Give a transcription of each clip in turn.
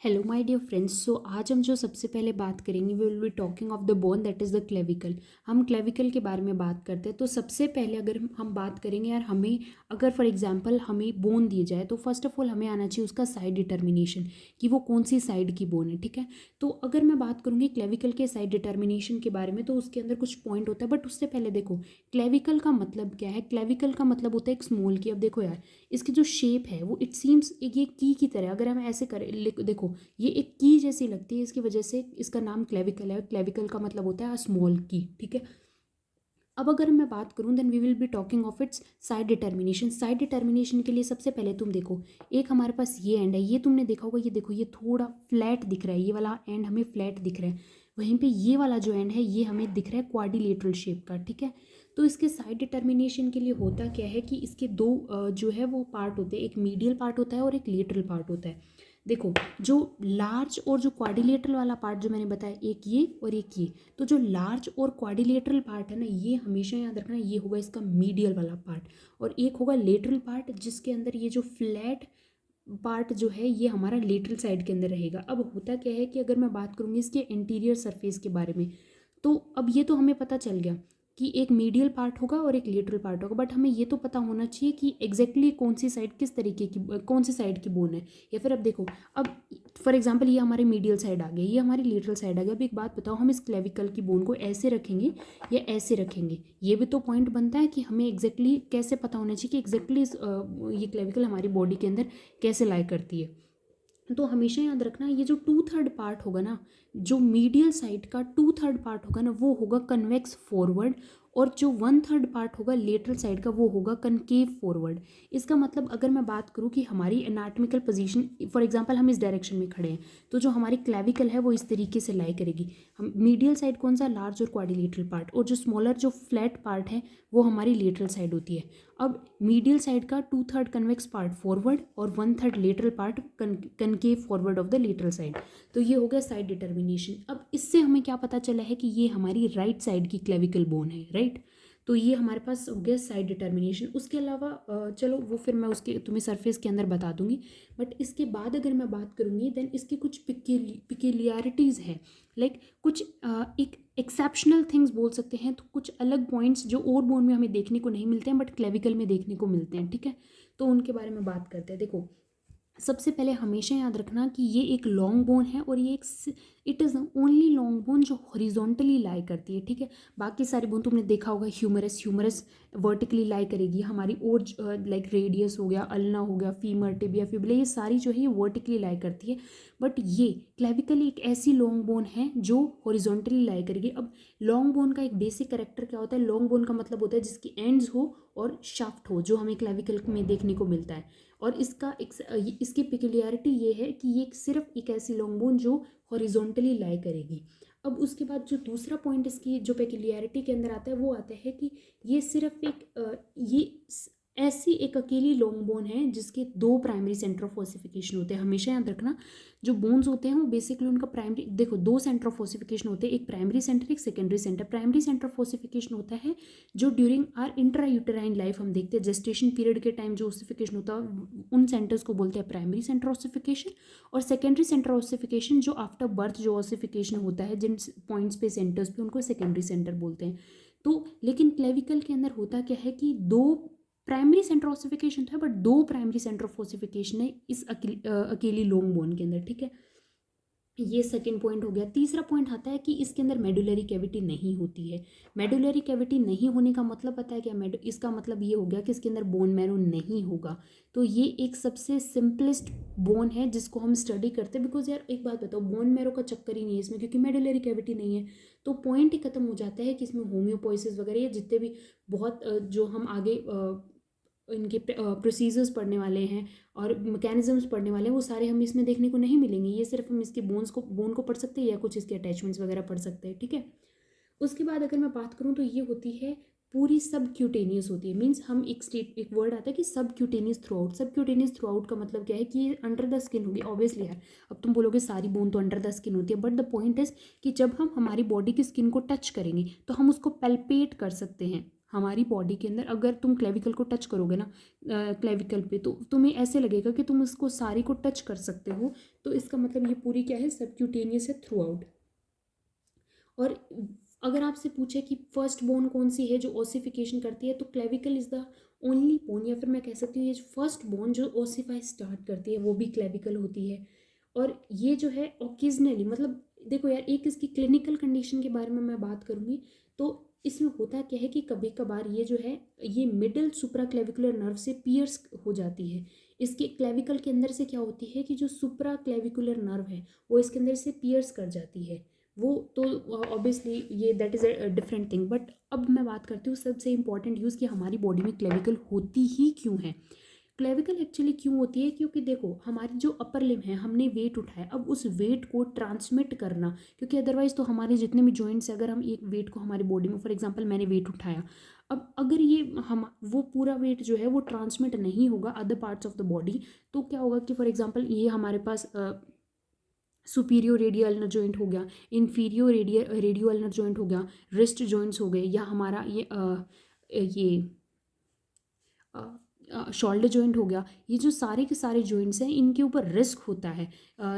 Hello my dear friends. So आज हम जो सबसे पहले बात करेंगे we will be talking of the bone that is the clavicle. हम क्लेविकल के बारे में बात करते हैं। तो सबसे पहले अगर हम बात करेंगे यार, हमें अगर फॉर एग्जांपल हमें बोन दी जाए तो फर्स्ट ऑफ ऑल हमें आना चाहिए उसका साइड डिटर्मिनेशन कि वो कौन सी साइड की बोन है। ठीक है, तो अगर मैं बात करूँगी क्लेविकल के साइड डिटर्मिनेशन के बारे में तो उसके अंदर कुछ पॉइंट होता है। बट उससे पहले देखो क्लेविकल का मतलब क्या है। क्लेविकल का मतलब होता है एक स्मॉल की। अब देखो यार, इसकी जो शेप है वो इट सीम्स ये की तरह अगर हम ऐसे करें, देखो ये एक की जैसी लगती है, इसकी वजह से इसका नाम क्लेविकल है। क्लेविकल का मतलब होता है स्मॉल की। ठीक है, अब अगर मैं बात करूं then we will be talking of its side determination. Side determination के लिए सबसे पहले तुम देखो, एक हमारे पास ये एंड है, ये तुमने देखा होगा, ये देखो ये थोड़ा फ्लैट दिख रहा है, ये वाला एंड हमें फ्लैट दिख रहा है। वहीं पे ये वाला जो एंड है ये हमें दिख रहा है क्वाड्रिलेटरल शेप का। ठीक है, तो इसके साइड डिटर्मिनेशन के लिए होता क्या है कि इसके दो जो है वो पार्ट होते हैं, एक मीडियल पार्ट होता है और एक लेटरल पार्ट होता है। देखो जो लार्ज और जो क्वाड्रिलेटरल वाला पार्ट जो मैंने बताया, एक ये और एक ये, तो जो लार्ज और क्वाड्रिलेटरल पार्ट है ना, ये हमेशा याद रखना ये होगा इसका मीडियल वाला पार्ट, और एक होगा लेटरल पार्ट जिसके अंदर ये जो फ्लैट पार्ट जो है ये हमारा लेटरल साइड के अंदर रहेगा। अब होता क्या है कि अगर मैं बात करूँगी इसके इंटीरियर सरफेस के बारे में, तो अब ये तो हमें पता चल गया कि एक मीडियल पार्ट होगा और एक लेटरल पार्ट होगा। बट हमें ये तो पता होना चाहिए कि एग्जैक्टली कौन सी साइड किस तरीके की, कौन सी साइड की बोन है। या फिर अब देखो, अब फॉर एग्जांपल ये हमारे मीडियल साइड आ गया, ये हमारी लेटरल साइड आ गया। अब एक बात बताओ, हम इस क्लेविकल की बोन को ऐसे रखेंगे या ऐसे रखेंगे? ये भी तो पॉइंट बनता है कि हमें एग्जैक्टली कैसे पता होना चाहिए कि एग्जैक्टली ये क्लेविकल हमारी बॉडी के अंदर कैसे लाई करती है। तो हमेशा याद रखना ये जो 2/3 पार्ट होगा ना, जो मीडियल साइड का 2/3 पार्ट होगा ना, वो होगा कन्वेक्स फॉरवर्ड, और जो 1/3 पार्ट होगा लेटरल साइड का वो होगा कनकेव फॉरवर्ड। इसका मतलब अगर मैं बात करूँ कि हमारी एनाटॉमिकल पोजीशन, फॉर एग्जांपल हम इस डायरेक्शन में खड़े हैं तो जो हमारी क्लेविकल है वो इस तरीके से लाई करेगी। हम मीडियल साइड कौन सा, लार्ज और क्वाड्रिलेटरल पार्ट, और जो स्मॉलर जो फ्लैट पार्ट है वो हमारी लेटरल साइड होती है। अब मीडियल साइड का 2/3 कन्वेक्स पार्ट फॉरवर्ड और 1/3 lateral part concave forward of the lateral side. तो ये हो गया साइड डिटर्मिनेशन। अब इससे हमें क्या पता चला है कि ये हमारी राइट साइड की क्लेविकल बोन है, राइट। तो ये हमारे पास हो गया साइड डिटर्मिनेशन। उसके अलावा चलो वो फिर मैं उसके तुम्हें सरफेस के अंदर बता दूंगी। बट इसके बाद अगर मैं बात करूंगी देन इसकी कुछ पिक्यूलियरिटीज़ हैं, लाइक कुछ एक एक्सेप्शनल थिंग्स बोल सकते हैं। तो कुछ अलग पॉइंट्स जो और बोन में हमें देखने को नहीं मिलते हैं बट क्लेविकल में देखने को मिलते हैं। ठीक है, तो उनके बारे में बात करते हैं। देखो सबसे पहले हमेशा याद रखना कि ये एक लॉन्ग बोन है और ये एक it is only long bone जो हॉरिजॉन्टली लाई करती है। ठीक है, बाकी सारी बोन तुमने देखा होगा, ह्यूमरस वर्टिकली लाई करेगी हमारी, और लाइक रेडियस हो गया, अल्ना हो गया, फीमर, टिबिया, फिबुला, ये सारी जो है ये वर्टिकली लाई करती है। बट ये क्लेविकल एक ऐसी लॉन्ग बोन है जो हॉरिजॉन्टली लाई करेगी। अब लॉन्ग बोन का एक बेसिक करेक्टर क्या होता है, लॉन्ग बोन का मतलब होता है जिसकी एंड्स हो और शाफ्ट हो, जो हमें क्लेविकल में देखने को मिलता है। और इसकी पिक्यूलियरिटी ये है कि ये सिर्फ एक ऐसी लॉन्ग बोन जो हॉरिजॉन्टली लाई करेगी। अब उसके बाद जो दूसरा पॉइंट इसकी जो पिक्यूलियरिटी के अंदर आता है वो आता है कि ये सिर्फ ऐसी एक अकेली लॉन्ग बोन है जिसके 2 प्राइमरी सेंटर ऑफ ओसिफिकेशन होते हैं। हमेशा याद रखना जो बोन्स होते हैं वो बेसिकली उनका प्राइमरी, देखो 2 सेंटर ऑफ ओसिफिकेशन होते हैं, एक प्राइमरी सेंटर एक secondary centre. Primary centre of ossification होता है जो during our intra uterine life हम देखते हैं, जेस्टेशन पीरियड के टाइम जो ओसिफिकेशन होता है उन सेंटर्स को बोलते हैं प्राइमरी सेंटर ओसिफिकेशन। और सेकेंडरी सेंटर ओसिफिकेशन जो आफ्टर बर्थ जो ओसिफिकेशन होता है जिन पॉइंट्स पे सेंटर्स पे, उनको सेकेंडरी सेंटर बोलते हैं। तो लेकिन क्लेविकल के अंदर होता क्या है कि 2 प्राइमरी सेंटर ऑसिफिकेशन था but 2 primary centre of ossification है इस अकेली लॉन्ग बोन के अंदर। ठीक है, ये सेकंड पॉइंट हो गया। तीसरा पॉइंट आता है कि इसके अंदर मेडुलरी कैविटी नहीं होती है। मेडुलरी कैविटी नहीं होने का मतलब पता है क्या, इसका मतलब ये हो गया कि इसके अंदर बोन मैरो नहीं होगा। तो ये एक सबसे सिंपलेस्ट बोन है जिसको हम स्टडी करते हैं। बिकॉज यार एक बात बताओ, बोन मैरो का चक्कर ही नहीं है इसमें क्योंकि मेडुलरी कैविटी नहीं है। तो पॉइंट ही खत्म हो जाता है कि इसमें होम्योपोइसिस वगैरह या जितने भी बहुत जो हम आगे इनके प्रोसीजर्स पढ़ने वाले हैं और मैकेनिज्म्स पढ़ने वाले हैं वो सारे हम इसमें देखने को नहीं मिलेंगे। ये सिर्फ हम इसके बोन को पढ़ सकते हैं या कुछ इसके अटैचमेंट्स वगैरह पढ़ सकते हैं। ठीक है, उसके बाद अगर मैं बात करूँ तो ये होती है पूरी सब क्यूटेनियस होती है। मीन्स हम एक वर्ड आता है कि सब क्यूटेनियस थ्रू आउट। सब क्यूटेनियस थ्रू आउट का मतलब क्या है कि ये अंडर द स्किन होगी। ऑब्वियसली यार अब तुम बोलोगे सारी बोन तो अंडर द स्किन होती है, बट द पॉइंट इज कि जब हम हमारी बॉडी की स्किन को टच करेंगे तो हम उसको पेल्पेट कर सकते हैं। हमारी बॉडी के अंदर अगर तुम क्लेविकल को टच करोगे ना, क्लेविकल पे, तो तुम्हें ऐसे लगेगा कि तुम उसको सारी को टच कर सकते हो। तो इसका मतलब ये पूरी क्या है, सबक्यूटेनियस है थ्रू आउट। और अगर आपसे पूछे कि फर्स्ट बोन कौन सी है जो ओसिफिकेशन करती है, तो clavicle is the only bone, या फिर मैं कह सकती हूँ ये फर्स्ट बोन जो ओसिफाई स्टार्ट करती है वो भी क्लेविकल होती है। और ये जो है ओकेजनली, मतलब देखो यार, एक इसकी क्लिनिकल कंडीशन के बारे में मैं बात करूँगी तो इसमें होता क्या है कि कभी कभार ये जो है ये मिडिल सुप्रा क्लेविकुलर नर्व से पियर्स हो जाती है। इसके क्लेविकल के अंदर से क्या होती है कि जो सुप्रा क्लेविकुलर नर्व है वो इसके अंदर से पियर्स कर जाती है। वो तो ऑब्वियसली ये that is a different thing. But अब मैं बात करती हूँ सबसे इंपॉर्टेंट यूज़ कि हमारी बॉडी में क्लेविकल होती ही क्यों है। क्लेविकल एक्चुअली क्यों होती है, क्योंकि देखो हमारी जो अपर लिम है, हमने वेट उठाया, अब उस वेट को ट्रांसमिट करना, क्योंकि अदरवाइज तो हमारे जितने भी जॉइंट्स है, अगर हम एक वेट को हमारी बॉडी में, फॉर एग्जांपल मैंने वेट उठाया, अब अगर ये हम वो पूरा वेट जो है वो ट्रांसमिट नहीं होगा other parts of the body, तो क्या होगा कि फॉर एग्जांपल ये हमारे पास सुपीरियर रेडियो अल्नर जॉइंट हो गया, इन्फीरियर रेडियो अल्नर जॉइंट हो गया, रिस्ट जॉइंट्स हो गए, या हमारा ये शोल्डर जॉइंट हो गया, ये जो सारे के सारे जॉइंट्स हैं इनके ऊपर रिस्क होता है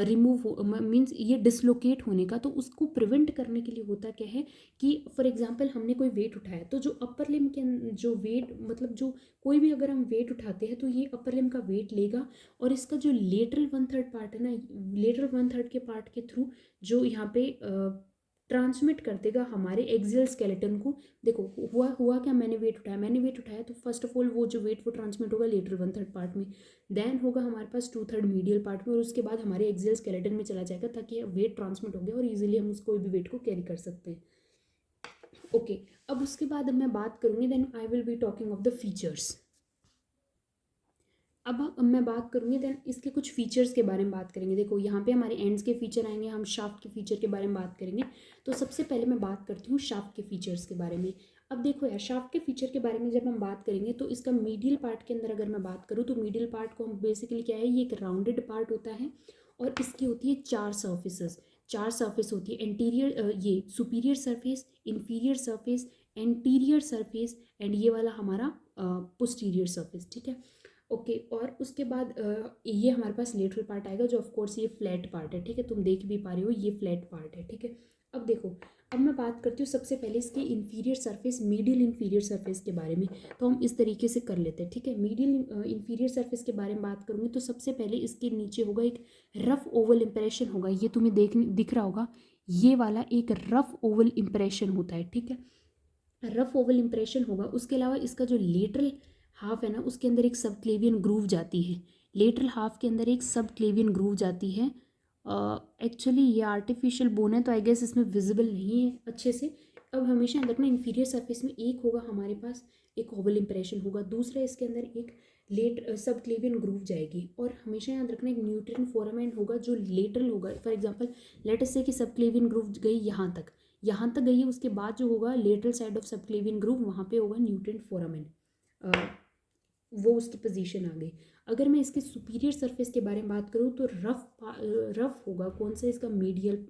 रिमूव मीन्स ये डिसलोकेट होने का। तो उसको प्रिवेंट करने के लिए होता क्या है कि फॉर एग्जांपल हमने कोई वेट उठाया, तो जो अपर लिम के जो वेट, मतलब जो कोई भी अगर हम वेट उठाते हैं तो ये अपर लिम का वेट लेगा, और इसका जो लेटरल 1/3 पार्ट है ना, लेटरल 1/3 के पार्ट के थ्रू जो यहाँ पे ट्रांसमिट कर देगा हमारे एक्सियल स्केलेटन को। देखो हुआ क्या, मैंने वेट उठाया तो फर्स्ट ऑफ ऑल वो जो वेट वो ट्रांसमिट होगा लेटरल 1/3 पार्ट में, देन होगा हमारे पास 2/3 मीडियल पार्ट में, और उसके बाद हमारे एक्सियल स्केलेटन में चला जाएगा, ताकि वेट ट्रांसमिट हो गया और इजीली हम उस कोई भी वेट को कैरी कर सकते हैं। ओके, अब उसके बाद मैं बात करूंगी, then I will be talking of the features. अब मैं बात करूंगी देन इसके कुछ फीचर्स के बारे में बात करेंगे। देखो यहाँ पे हमारे एंड्स के फीचर आएंगे, हम शाफ्ट के फीचर के बारे में बात करेंगे। तो सबसे पहले मैं बात करती हूँ शाफ्ट के फीचर्स के बारे में। अब देखो यार, शाफ्ट के फीचर के बारे में जब हम बात करेंगे तो इसका मीडियल पार्ट के अंदर अगर मैं बात करूँ तो मीडियल पार्ट को हम बेसिकली क्या है, ये एक राउंडेड पार्ट होता है, और इसकी होती है 4 सर्फेसेस। 4 सर्फेस होती है, एंटीरियर ये superior surface, inferior surface, anterior surface, and ये वाला हमारा पोस्टीरियर सर्फेस। ठीक है, ओके। और उसके बाद ये हमारे पास लेटरल पार्ट आएगा, जो ऑफ कोर्स ये फ्लैट पार्ट है। ठीक है, तुम देख भी पा रहे हो ये फ्लैट पार्ट है। ठीक है, अब देखो, अब मैं बात करती हूँ सबसे पहले इसके inferior surface, middle inferior surface के बारे में। तो हम इस तरीके से कर लेते हैं। ठीक है, मिडिल इन्फीरियर सरफेस के बारे में बात करूँगी तो सबसे पहले इसके नीचे होगा एक रफ ओवल इम्प्रेशन होगा, ये तुम्हें दिख रहा होगा, ये वाला एक रफ ओवल इम्प्रेशन होता है। ठीक है, रफ ओवल इम्प्रेशन होगा। उसके अलावा इसका जो लेटरल हाफ है ना, उसके अंदर एक सब क्लेवियन ग्रूव जाती है, लेटरल हाफ के अंदर एक सब क्लेवियन ग्रूव जाती है। एक्चुअली ये आर्टिफिशियल बोन है तो आई गेस इसमें विजिबल नहीं है अच्छे से। अब हमेशा याद रखना, इन्फीरियर सरफेस में एक होगा हमारे पास एक ओवल इम्प्रेशन होगा, दूसरा इसके अंदर एक सब क्लेवियन ग्रूव जाएगी, और हमेशा याद रखना एक न्यूट्रिएंट फोरामेन होगा जो लेटरल होगा। फॉर एग्जांपल लेट अस से कि सब क्लेवियन ग्रूव गई यहाँ तक गई है, उसके बाद जो होगा लेटरल साइड ऑफ सब क्लेवियन ग्रूव, वहाँ पे होगा न्यूट्रिएंट फोरामेन, वो उसकी पोजीशन आ गई। अगर मैं इसके सुपीरियर सरफेस के बारे में बात करूँ तो रफ होगा कौन सा, इसका मीडियल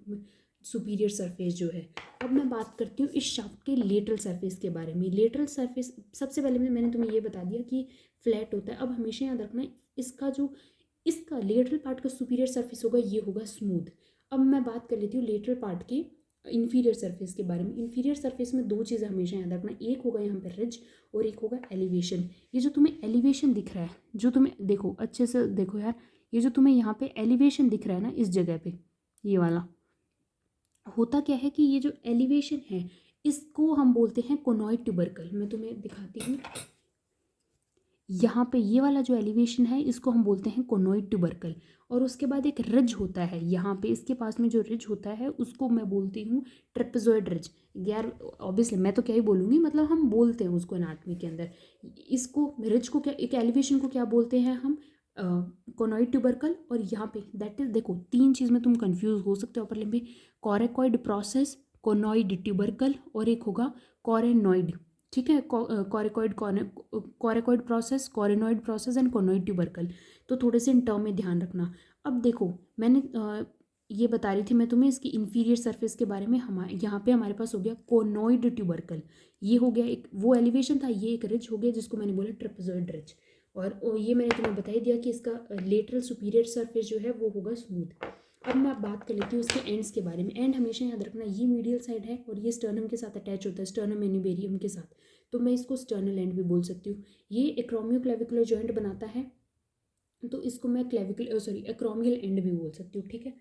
सुपीरियर सरफेस जो है। अब मैं बात करती हूँ इस शाफ्ट के लेटरल सरफेस के बारे में। लेटरल सरफेस सबसे पहले मैंने तुम्हें ये बता दिया कि फ्लैट होता है। अब हमेशा याद रखना इसका लेटरल पार्ट का सुपीरियर सरफेस होगा, ये होगा स्मूथ। अब मैं बात कर लेती हूँ लेटरल पार्ट की इन्फीरियर सरफेस के बारे में। इन्फीरियर सरफेस में 2 चीज़ें हमेशा याद रखना, एक होगा यहाँ पे रिज और एक होगा एलिवेशन। ये जो तुम्हें एलिवेशन दिख रहा है, जो तुम्हें देखो अच्छे से देखो यार, ये जो तुम्हें यहाँ पे एलिवेशन दिख रहा है ना इस जगह पे, ये वाला होता क्या है कि ये जो एलिवेशन है इसको हम बोलते हैं कोनॉइड ट्यूबरकल। मैं तुम्हें दिखाती हूँ, यहाँ पे ये वाला जो एलिवेशन है इसको हम बोलते हैं कोनॉइड ट्यूबरकल। और उसके बाद एक रिज होता है यहाँ पे, इसके पास में जो रिज होता है उसको मैं बोलती हूँ ट्रेपेजॉइड रिज। यार ऑब्वियसली मैं तो क्या ही बोलूँगी, मतलब हम बोलते हैं उसको एनाटॉमी के अंदर। इसको रिज को क्या, एक एलिवेशन को क्या बोलते हैं हम, कोनॉइड ट्यूबरकल। और यहाँ पे दैट इज, देखो 3 चीज़ में तुम कंफ्यूज हो सकते हो अपर लिम्ब में, कॉरेकॉइड प्रोसेस, कोनॉइड ट्यूबरकल, और एक होगा कॉरेनॉइड। ठीक है, कॉरेकॉइड प्रोसेस, कॉरेनॉइड प्रोसेस एंड कोनॉइड ट्यूबरकल। तो थोड़े से इन टर्म में ध्यान रखना। अब देखो मैंने ये बता रही थी मैं तुम्हें इसकी इन्फीरियर सरफेस के बारे में। हमारे यहाँ पे हमारे पास हो गया कोनोइड ट्यूबरकल, ये हो गया एक वो एलिवेशन था, ये एक रिज हो गया जिसको मैंने बोला ट्रेपेजॉइड रिज। और ये मैंने तुम्हें बता ही दिया कि इसका लेटरल सुपीरियर सरफेस जो है वो होगा स्मूथ। अब मैं बात कर लेती हूँ उसके एंड्स के बारे में। एंड हमेशा याद रखना ये मीडियल साइड है और ये स्टर्नम के साथ अटैच होता है, स्टर्नम एनिबेरियम के साथ, तो मैं इसको स्टर्नल एंड भी बोल सकती हूँ। ये एक्रोमियो क्लेविकुलर जॉइंट बनाता है, तो इसको मैं एक्रोमियल एंड भी बोल सकती हूँ, ठीक है।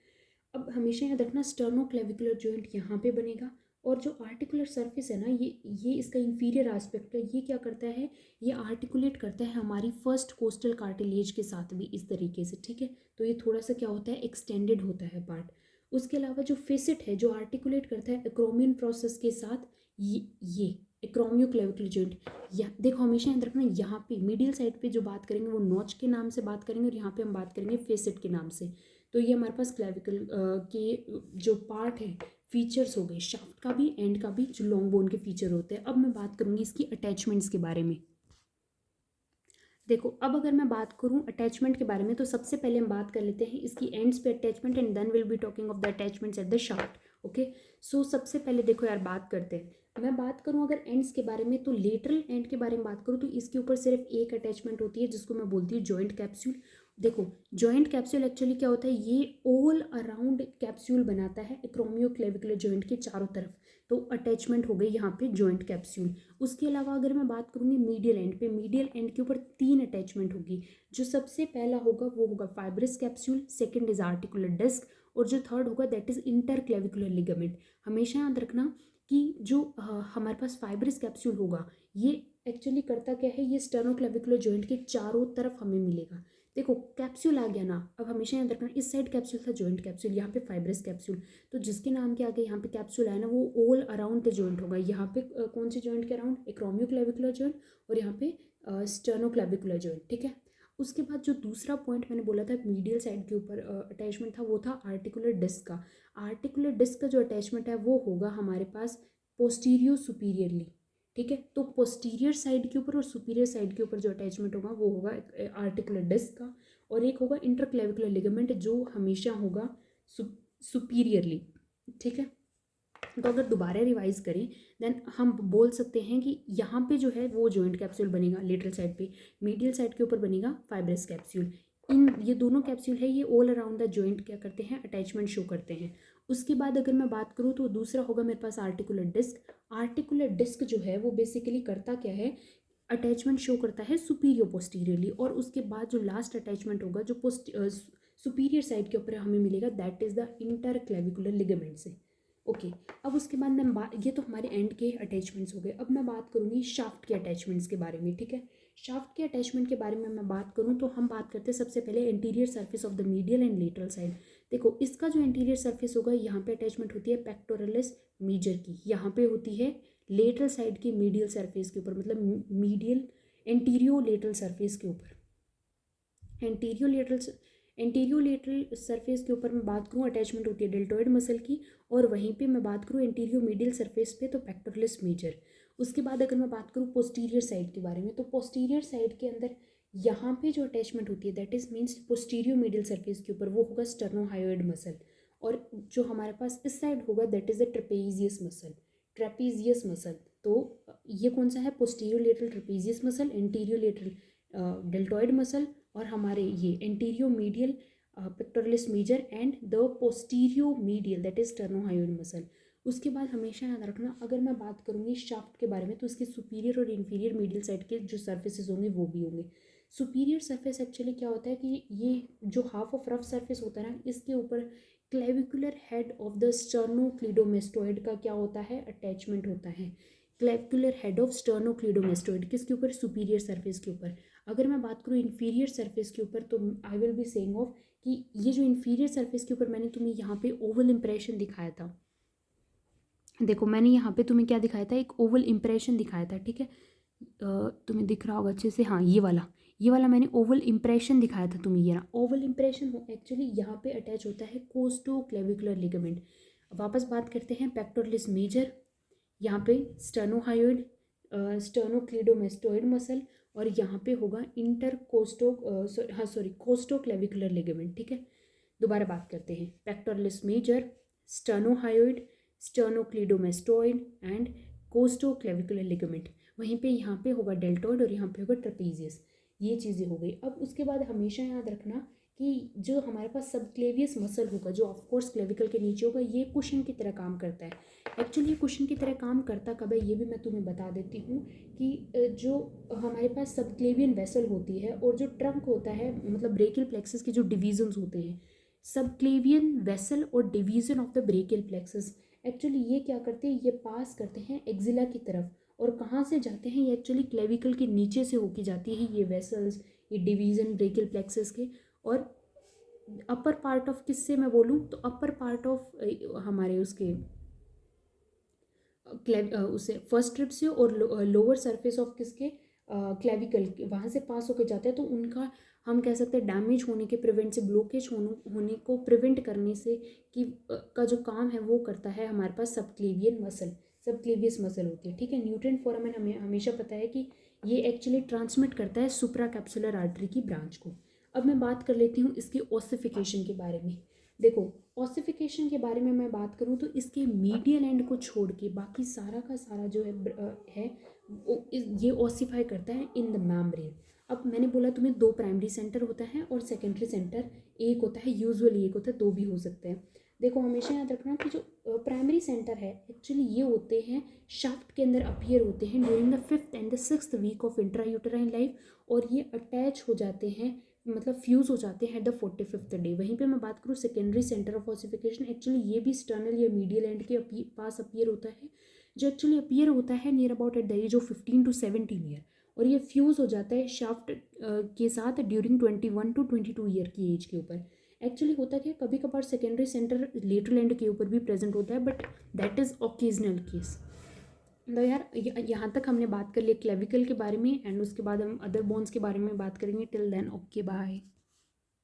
अब हमेशा याद रखना स्टर्नो क्लेविकुलर जॉइंट यहाँ पे बनेगा, और जो आर्टिकुलर सरफेस है ना, ये इसका इंफीरियर एस्पेक्ट है, ये क्या करता है, ये आर्टिकुलेट करता है हमारी फर्स्ट कोस्टल कार्टिलेज के साथ भी इस तरीके से, ठीक है। तो ये थोड़ा सा क्या होता है, एक्सटेंडेड होता है पार्ट। उसके अलावा जो फेसिट है जो आर्टिकुलेट करता है एक्रोमियन प्रोसेस के साथ, ये एक्रोमियो क्लेविकुलर जॉइंट, या देखो हमेशा याद रखना यहाँ पे मीडियल साइड पे जो बात करेंगे वो नॉच के नाम से बात करेंगे, और यहाँ पे हम बात करेंगे फेसिट के नाम से। तो ये हमारे पास क्लेविकल के जो पार्ट है, फीचर्स हो गए शाफ्ट का भी एंड का भी, जो लॉन्ग बोन के फीचर होते हैं। अब मैं बात करूँगी इसकी अटैचमेंट्स के बारे में। देखो अब अगर मैं बात करूँ अटैचमेंट के बारे में, तो सबसे पहले हम बात कर लेते हैं इसकी एंड्स पे attachment, and then will be talking of the attachments at the shaft. Okay, so सबसे पहले देखो यार बात करते हैं, मैं बात करूँ अगर एंड्स के बारे में, तो लेटरल एंड के बारे में बात करूँ तो इसके ऊपर सिर्फ एक अटैचमेंट होती है जिसको मैं बोलती हूँ जॉइंट कैप्सूल। देखो जॉइंट कैप्सूल एक्चुअली क्या होता है, ये ऑल अराउंड कैप्सूल बनाता है एक्रोमियो क्लेविकुलर जॉइंट के चारों तरफ, तो अटैचमेंट हो गई यहाँ पे जॉइंट कैप्सूल। उसके अलावा अगर मैं बात करूँगी मीडियल एंड पे, मीडियल एंड के ऊपर 3 अटैचमेंट होगी। जो सबसे पहला होगा वो होगा fibrous capsule, second is articular disc, और जो थर्ड होगा दैट इज इंटरक्लेविकुलर लिगामेंट। हमेशा याद रखना कि जो हमारे पास फाइब्रस कैप्सूल होगा, ये एक्चुअली करता क्या है, ये स्टेनोक्लेविकुलर जॉइंट के चारों तरफ हमें मिलेगा। देखो कैप्सूल आ गया ना, अब हमेशा याद रखना इस साइड कैप्सूल था जॉइंट कैप्सूल, यहाँ पे फाइब्रस कैप्सूल, तो जिसके नाम के आगे यहाँ पे कैप्सूल आया ना, वो ऑल अराउंड द जॉइंट होगा। यहाँ पे कौन से जॉइंट के अराउंड, एक्रोमियो क्लेविकुलर जॉइंट, और यहाँ पे स्टेनोक्लेविकुलर जॉइंट, ठीक है। उसके बाद जो दूसरा पॉइंट मैंने बोला था मीडियल साइड के ऊपर अटैचमेंट था, वो था आर्टिकुलर डिस्क का। आर्टिकुलर डिस्क का जो अटैचमेंट है वो होगा हमारे पास पोस्टीरियो सुपीरियरली, ठीक है। तो पोस्टीरियर साइड के ऊपर और सुपीरियर साइड के ऊपर जो अटैचमेंट होगा वो होगा आर्टिकुलर डिस्क का, और एक होगा इंटरक्लेविकुलर लिगामेंट जो हमेशा होगा सुपीरियरली, ठीक है। तो अगर दोबारा रिवाइज करें देन हम बोल सकते हैं कि यहाँ पे जो है वो जॉइंट कैप्सूल बनेगा लेटरल साइड पे, मीडियल साइड के ऊपर बनेगा फाइब्रस कैप्सूल। इन ये दोनों कैप्सूल है ये ऑल अराउंड द जॉइंट क्या करते हैं, अटैचमेंट शो करते हैं। उसके बाद अगर मैं बात करूँ तो दूसरा होगा मेरे पास आर्टिकुलर डिस्क। आर्टिकुलर डिस्क जो है वो बेसिकली करता क्या है, अटैचमेंट शो करता है सुपीरियर पोस्टीरियरली, और उसके बाद जो लास्ट अटैचमेंट होगा जो सुपीरियर साइड के ऊपर हमें मिलेगा दैट इज द इंटरक्लेविकुलर लिगामेंट से। ओके, अब उसके बाद ये तो हमारे एंड के अटैचमेंट्स हो गए। अब मैं बात करूँगी शाफ्ट के अटैचमेंट्स के बारे में, ठीक है। शाफ्ट के अटैचमेंट के बारे में मैं बात करूँ तो हम बात करते हैं सबसे पहले interior surface of the medial and lateral side. देखो इसका जो इंटीरियर सरफेस होगा यहाँ पे अटैचमेंट होती है पेक्टोरलिस मेजर की, यहाँ पे होती है लेटरल साइड की मीडियल सरफेस के ऊपर, मतलब मीडियल एंटीरियो लेटरल सरफेस के ऊपर। एंटीरियो लेटरल सरफेस के ऊपर मैं बात करूँ अटैचमेंट होती है डेल्टोइड मसल की, और वहीं पे मैं बात करूँ एंटीरियो मीडियल सरफेस पे तो पेक्टोरलिस मेजर। उसके बाद अगर मैं बात करूँ पोस्टीरियर साइड के बारे में, तो पोस्टीरियर साइड के अंदर यहाँ पे जो अटैचमेंट होती है that is means posterior medial surface के ऊपर वो होगा स्टर्नोहायोइड मसल, और जो हमारे पास इस साइड होगा that is the trapezius muscle, trapezius muscle. तो ये कौन सा है, posterior lateral trapezius muscle, anterior lateral deltoid muscle, और हमारे ये anterior medial pectoralis major and the posterior medial that is sternohyoid muscle. उसके बाद हमेशा याद रखना अगर मैं बात करूँगी शाफ्ट के बारे में तो इसके सुपीरियर और इंफीरियर मीडियल साइड के जो सर्फेसेज होंगे वो भी होंगे। सुपीरियर सरफेस एक्चुअली क्या होता है कि ये जो हाफ ऑफ रफ सरफेस होता है ना, इसके ऊपर क्लेविकुलर हेड ऑफ द स्टर्नोक्लीडोमेस्टोइड का क्या होता है, अटैचमेंट होता है। क्लेविकुलर हेड ऑफ स्टर्नोक्लीडोमेस्टोइड किसके ऊपर, सुपीरियर सरफेस के ऊपर। अगर मैं बात करूँ इन्फीरियर सरफेस के ऊपर तो आई विल बी सेइंग ऑफ कि ये जो इन्फीरियर सरफेस के ऊपर मैंने तुम्हें यहाँ पे ओवल इंप्रेशन दिखाया था, देखो मैंने यहाँ पे तुम्हें क्या दिखाया था, एक ओवल इंप्रेशन दिखाया था, ठीक है। तुम्हें दिख रहा होगा अच्छे से, हाँ ये वाला मैंने ओवल इंप्रेशन दिखाया था तुम्हें, ये ना ओवल इंप्रेशन एक्चुअली यहाँ पे अटैच होता है कोस्टोक्लेविकुलर लिगामेंट। वापस बात करते हैं पेक्टोरलिस मेजर, यहाँ पे स्टर्नोहायोइड स्टर्नोक्लीडोमेस्टोइड मसल, और यहाँ पे होगा कोस्टोक्लेविकुलर लिगामेंट, ठीक है। दोबारा बात करते हैं, पेक्टोरलिस मेजर, स्टर्नोहायोइड, स्टर्नोक्लीडोमेस्टोइड एंड कोस्टोक्लेविकुलर लिगामेंट। वहीं पे यहाँ पे होगा डेल्टोइड और यहाँ पे होगा ट्रेपीजियस। ये चीज़ें हो गई। अब उसके बाद हमेशा याद रखना कि जो हमारे पास सबक्लेवियस मसल होगा, जो ऑफकोर्स क्लेविकल के नीचे होगा, ये कुशन की तरह काम करता है। एक्चुअली ये कुशन की तरह काम करता कब है, ये भी मैं तुम्हें बता देती हूँ कि जो हमारे पास सबक्लेवियन वेसल होती है और जो ट्रंक होता है, मतलब ब्रेकियल प्लेक्सस के जो डिवीजन्स होते हैं, सबक्लेवियन वेसल और division of the brachial plexus, actually ये क्या करते हैं, ये पास करते हैं एक्जिला की तरफ। और कहाँ से जाते हैं, ये एक्चुअली क्लेविकल के नीचे से होके जाती है ये वेसल्स, ये डिवीजन ब्रेकियल प्लेक्सस के। और अपर पार्ट ऑफ किससे मैं बोलूँ तो अपर पार्ट ऑफ हमारे उसके उसे फर्स्ट ट्रिप से और लोअर सरफेस ऑफ किसके क्लेविकल के, वहाँ से पास होके जाते हैं। तो उनका हम कह सकते हैं डैमेज होने के प्रिवेंट से, ब्लॉकेज होने को प्रिवेंट करने से कि का जो काम है वो करता है हमारे पास सबक्लेवियन मसल, सबक्लेवियस मसल होती है। ठीक है, न्यूट्रिएंट फोरामेन हमें हमेशा पता है कि ये एक्चुअली ट्रांसमिट करता है सुप्रा कैप्सुलर आर्टरी की ब्रांच को। अब मैं बात कर लेती हूँ इसकी ऑसिफिकेशन के बारे में। देखो, ऑसिफिकेशन के बारे में मैं बात करूँ तो इसके मीडियल एंड को छोड़ के बाकी सारा का सारा जो है ये ऑसिफाई करता है इन द मेम्ब्रेन। अब मैंने बोला तुम्हें दो प्राइमरी सेंटर होता है और सेकेंडरी सेंटर एक होता है, यूजुअली एक होता है, दो भी हो सकते हैं। देखो, हमेशा याद रखना कि जो प्राइमरी सेंटर है एक्चुअली ये होते हैं शाफ्ट के अंदर अपीयर होते हैं during the 5th and the 6th week of intrauterine life, और ये अटैच हो जाते हैं, मतलब फ्यूज़ हो जाते हैं एट द 45th डे। वहीं पे मैं बात करूँ secondary centre of ossification, actually ये भी स्टर्नल या मीडियल एंड के पास अपीयर होता है, जो एक्चुअली अपीयर होता है near about at the age of 15 to 17 year, और ये फ्यूज़ हो जाता है शाफ्ट के साथ ड्यूरिंग 21 to 22 ईयर की एज के ऊपर। एक्चुअली होता क्या, कभी कभार सेकेंडरी सेंटर लेटरल एंड के ऊपर भी प्रेजेंट होता है, but that is occasional case. तो यार यहाँ तक हमने बात कर लिया क्लेविकल के बारे में, एंड उसके बाद हम अदर बोन्स के बारे में बात करेंगे। Till then okay bye.